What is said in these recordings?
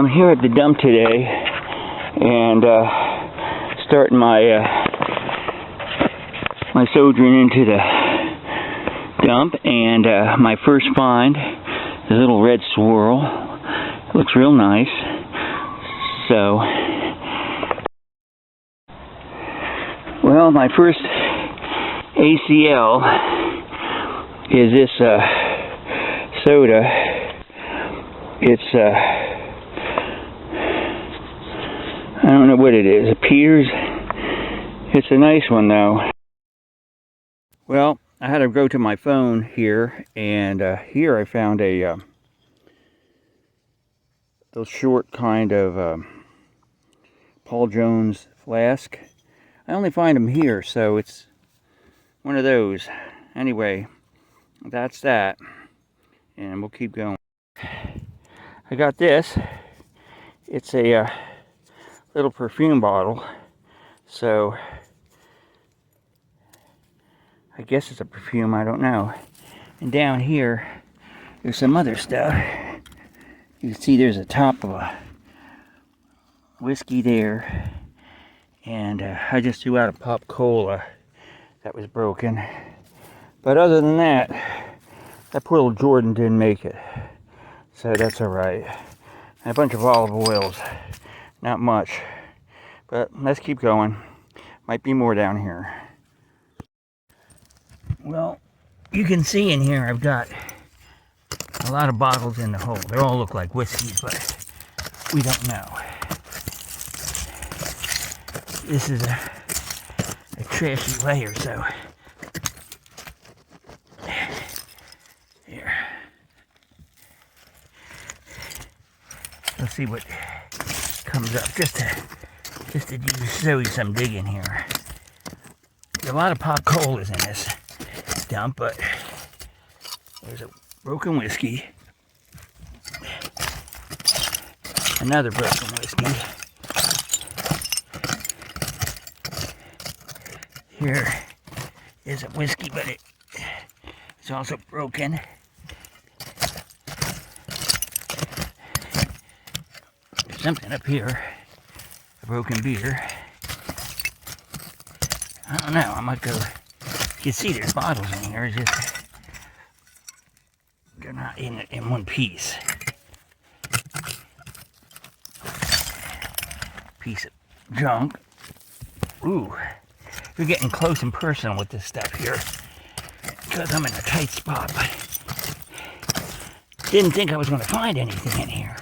I'm here at the dump today, and starting my my sojourn into the dump, and my first find, the little red swirl. It looks real nice. So, well, my first ACL is this soda. It's I don't know what it is. It appears it's a nice one though. Well, I had to go to my phone here, and here I found a those short kind of Paul Jones flask. I only find them here, so it's one of those. Anyway, that's that, and we'll keep going. I got this. It's a little perfume bottle, so I guess it's a perfume, I don't know. And down here there's some other stuff. You can see there's a top of a whiskey there, and I just threw out a pop cola that was broken. But other than that, that poor little Jordan didn't make it, so that's alright. And a bunch of olive oils. Not much, but let's keep going. Might be more down here. Well, you can see in here I've got a lot of bottles in the hole. They all look like whiskeys, but we don't know. This is a trashy layer, so here. Let's see what comes up, just to show you some digging here. There's a lot of pop colas in this dump, but there's a broken whiskey, another broken whiskey. Here is a whiskey, but it's also broken. There's something up here, a broken beer. I don't know, I might go. You can see there's bottles in here, it's just they're not in one piece. Piece of junk. Ooh, we're getting close and personal with this stuff here, because I'm in a tight spot, but didn't think I was going to find anything in here.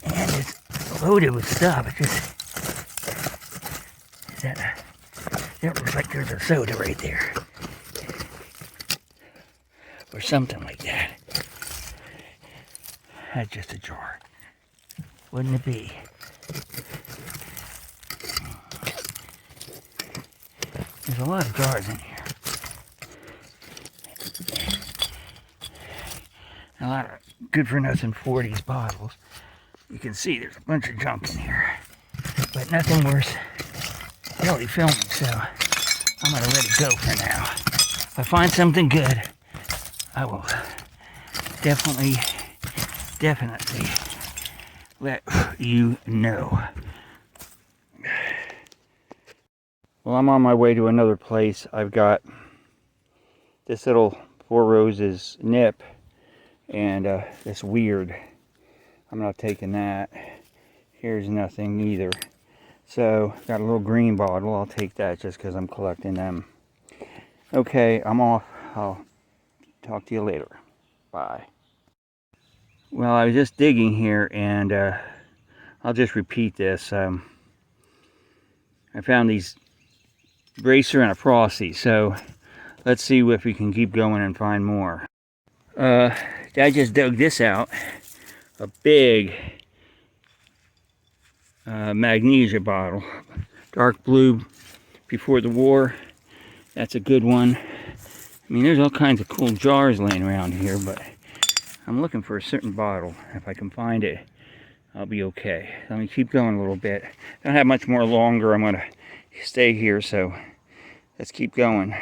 And it's loaded with stuff. It just it looks like there's a soda right there, or something like that. That's just a jar, wouldn't it be? There's a lot of jars in here. A lot of good-for-nothing 40s bottles. You can see there's a bunch of junk in here, but nothing worth really filming, so I'm going to let it go for now. If I find something good, I will definitely let you know. Well, I'm on my way to another place. I've got this little Four Roses nip, and it's weird. I'm not taking that. Here's nothing either. So, got a little green bottle. I'll take that just because I'm collecting them. Okay, I'm off. I'll talk to you later. Bye. Well, I was just digging here, and I'll just repeat this. I found these bracer and a frosty, so let's see if we can keep going and find more. I just dug this out. A big magnesia bottle, dark blue, before the war. That's a good one. I mean, there's all kinds of cool jars laying around here, but I'm looking for a certain bottle. If I can find it, I'll be okay. Let me keep going a little bit. Don't have much more longer. I'm going to stay here, so let's keep going.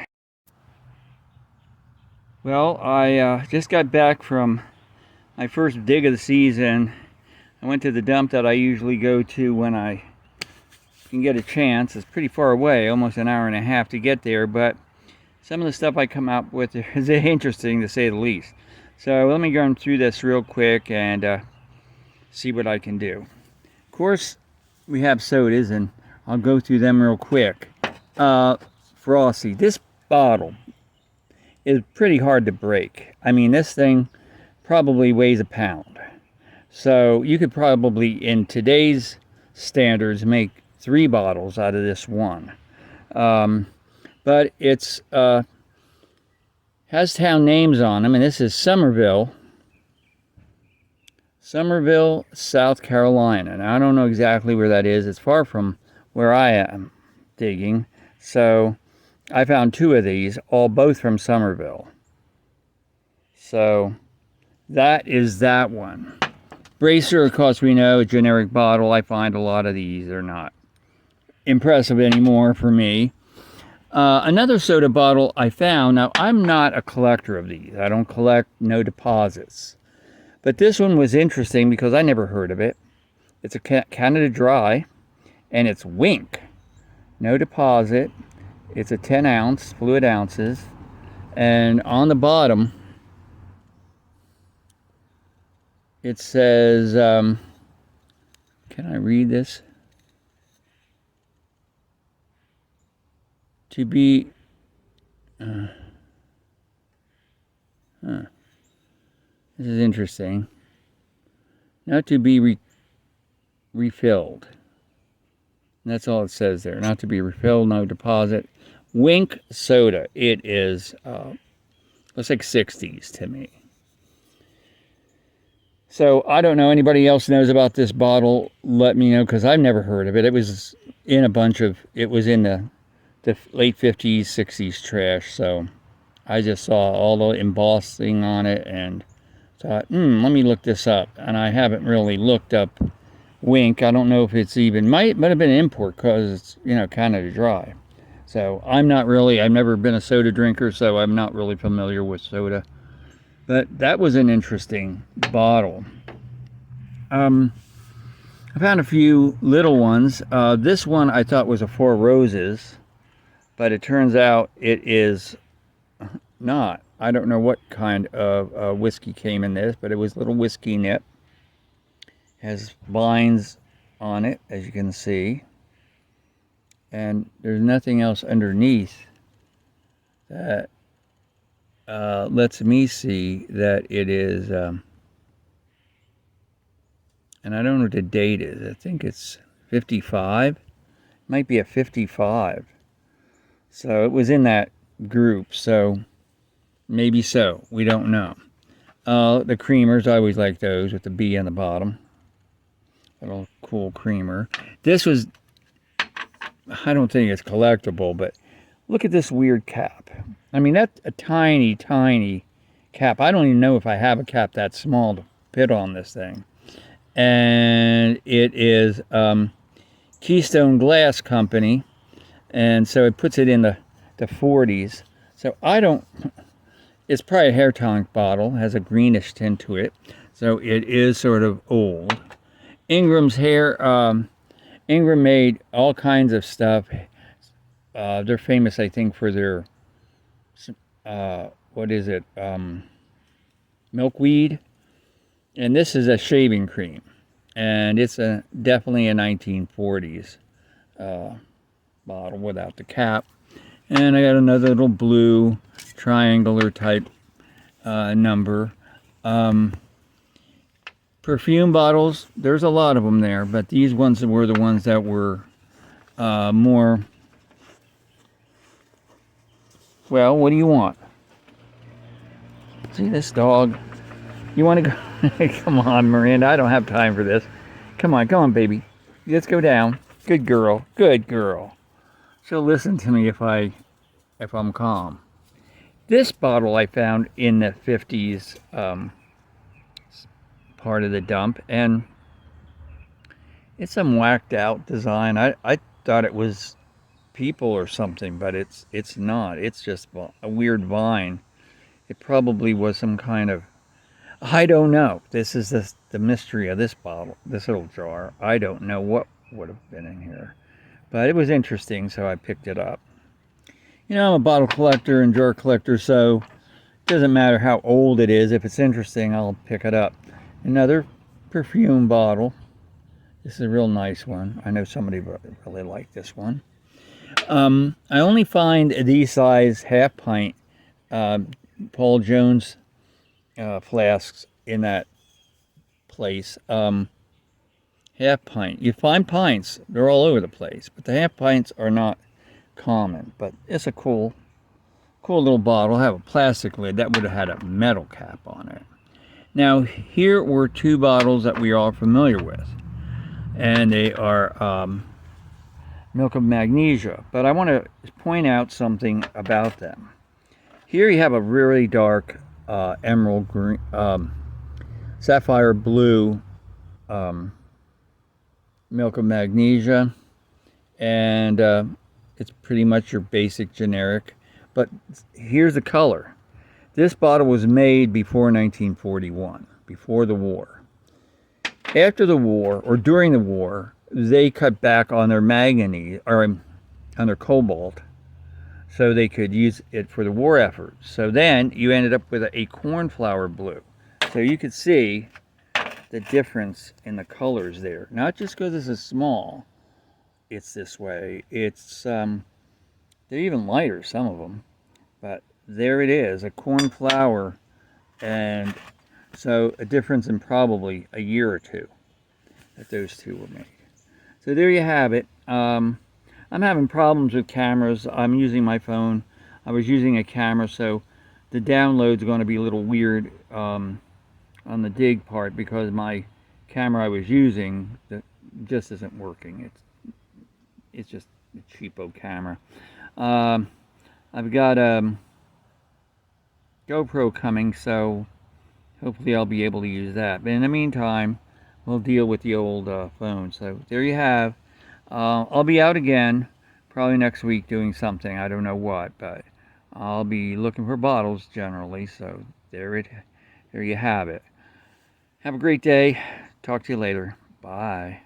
Well, I just got back from my first dig of the season, I went to the dump that I usually go to when I can get a chance. It's pretty far away, almost an hour and a half to get there, but some of the stuff I come up with is interesting to say the least. So let me go through this real quick and see what I can do. Of course, we have sodas, and I'll go through them real quick. Frosty. This bottle is pretty hard to break. I mean, this thing probably weighs a pound. So you could probably, in today's standards, make 3 bottles out of this one. But it's has town names on them, and this is Somerville, South Carolina. Now, I don't know exactly where that is. It's far from where I am digging. So I found 2 of these, both from Somerville. So that is that one. Bracer, of course, we know, a generic bottle. I find a lot of these are not impressive anymore for me. Another soda bottle I found. Now, I'm not a collector of these. I don't collect no deposits. But this one was interesting because I never heard of it. It's a Canada Dry, and it's Wink. No deposit. It's a 10 ounce, fluid ounces. And on the bottom, it says, can I read this? To be, this is interesting. Not to be refilled. And that's all it says there. Not to be refilled, no deposit. Wink soda. It is, looks like 60s to me. So I don't know, anybody else knows about this bottle, let me know, because I've never heard of it. It was in the late 50s, 60s trash, so I just saw all the embossing on it and thought, let me look this up. And I haven't really looked up Wink. I don't know if it's even, might have been an import because it's, Canada Dry. So I've never been a soda drinker, so I'm not really familiar with soda. But that was an interesting bottle. I found a few little ones. This one I thought was a Four Roses, but it turns out it is not. I don't know what kind of whiskey came in this, but it was little whiskey nip. Has vines on it, as you can see. And there's nothing else underneath that lets me see that it is, and I don't know what the date is. I think it's 55. Might be a 55. So it was in that group, so maybe so. We don't know. The creamers, I always like those with the B on the bottom. Little cool creamer. This was, I don't think it's collectible, but look at this weird cap. I mean, that's a tiny, tiny cap. I don't even know if I have a cap that small to fit on this thing. And it is Keystone Glass Company. And so it puts it in the 40s. So it's probably a hair tonic bottle. Has a greenish tint to it. So it is sort of old. Ingram's hair, Ingram made all kinds of stuff. They're famous, I think, for their, milkweed. And this is a shaving cream. And it's definitely a 1940s bottle without the cap. And I got another little blue triangular type number. Perfume bottles, there's a lot of them there, but these ones were the ones that were more, well, what do you want? See this dog? You want to go? Come on, Miranda, I don't have time for this. Come on, baby. Let's go down. Good girl, good girl. She'll listen to me if I'm calm. This bottle I found in the 50s part of the dump, and it's some whacked out design. I thought it was people or something, but it's not. It's just a weird vine. It probably was some kind of, I don't know. This is the mystery of this bottle, this little jar. I don't know what would have been in here. But it was interesting, so I picked it up. You know, I'm a bottle collector and jar collector, so it doesn't matter how old it is. If it's interesting, I'll pick it up. Another perfume bottle. This is a real nice one. I know somebody really liked this one. I only find these size half pint Paul Jones flasks in that place. Half pint. You find pints, they're all over the place, but the half pints are not common. But it's a cool little bottle. Have a plastic lid. That would have had a metal cap on it. Now, here were two bottles that we are all familiar with, and they are milk of magnesia. But I want to point out something about them. Here you have a really dark emerald green, sapphire blue milk of magnesia, and it's pretty much your basic generic. But here's the color. This bottle was made before 1941, before the war. After the war, or during the war, they cut back on their manganese, or on their cobalt, so they could use it for the war effort. So then you ended up with a cornflower blue. So you could see the difference in the colors there. Not just because this is small, it's this way. It's they're even lighter, some of them, but there it is, a cornflower, and so a difference in probably a year or two that those two were made. So there you have it. I'm having problems with cameras. I'm using my phone. I was using a camera, so the download's going to be a little weird on the dig part, because my camera I was using that just isn't working. It's just a cheapo camera. I've got a GoPro coming, so hopefully I'll be able to use that. But in the meantime, we'll deal with the old phone. So there you have. I'll be out again probably next week doing something. I don't know what, but I'll be looking for bottles generally. So there you have it. Have a great day. Talk to you later. Bye.